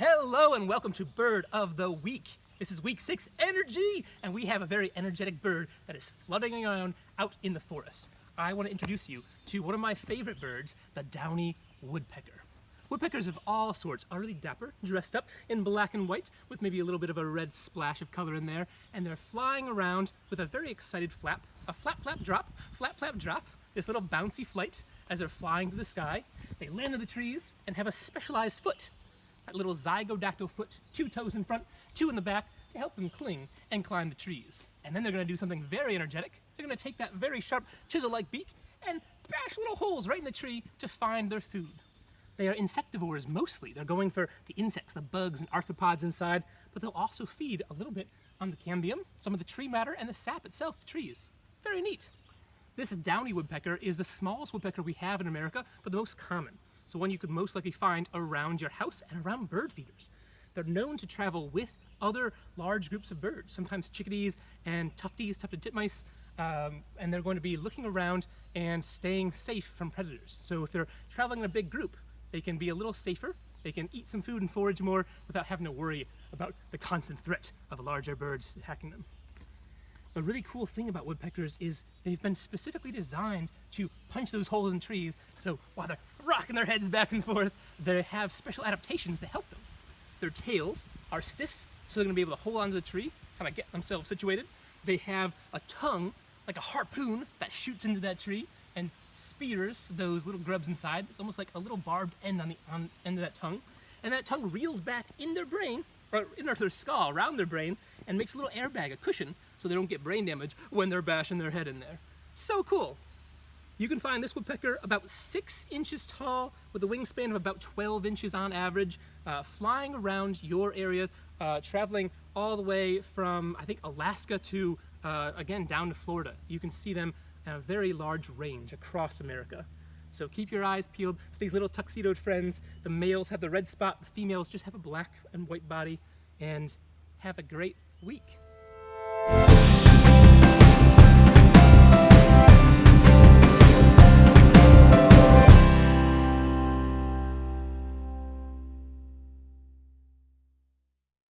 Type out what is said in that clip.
Hello and welcome to Bird of the Week. This is week 6 energy, and we have a very energetic bird that is fluttering around out in the forest. I want to introduce you to one of my favorite birds, the downy woodpecker. Woodpeckers of all sorts are really dapper, dressed up in black and white with maybe a little bit of a red splash of color in there, and they're flying around with a very excited flap, a flap, flap, drop, this little bouncy flight as they're flying through the sky. They land in the trees and have a specialized foot, that little zygodactyl foot, 2 toes in front, 2 in the back, to help them cling and climb the trees. And then they're going to do something very energetic. They're going to take that very sharp chisel-like beak and bash little holes right in the tree to find their food. They are insectivores mostly. They're going for the insects, the bugs and arthropods inside, but they'll also feed a little bit on the cambium, some of the tree matter, and the sap itself of trees. Very neat. This downy woodpecker is the smallest woodpecker we have in America, but the most common. So one you could most likely find around your house and around bird feeders. They're known to travel with other large groups of birds, sometimes chickadees and tufted titmice, and they're going to be looking around and staying safe from predators. So if they're traveling in a big group, they can be a little safer. They can eat some food and forage more without having to worry about the constant threat of larger birds attacking them. The really cool thing about woodpeckers is they've been specifically designed to punch those holes in trees, so while they're rocking their heads back and forth, they have special adaptations to help them. Their tails are stiff, so they're going to be able to hold onto the tree, kind of get themselves situated. They have a tongue, like a harpoon, that shoots into that tree and spears those little grubs inside. It's almost like a little barbed end on the end of that tongue. And that tongue reels back in their brain, or in their skull, around their brain, and makes a little airbag, a cushion, so they don't get brain damage when they're bashing their head in there. So cool. You can find this woodpecker about 6 inches tall with a wingspan of about 12 inches on average, flying around your area, traveling all the way from, I think, Alaska to, again, down to Florida. You can see them in a very large range across America. So keep your eyes peeled for these little tuxedoed friends. The males have the red spot, the females just have a black and white body, and have a great week.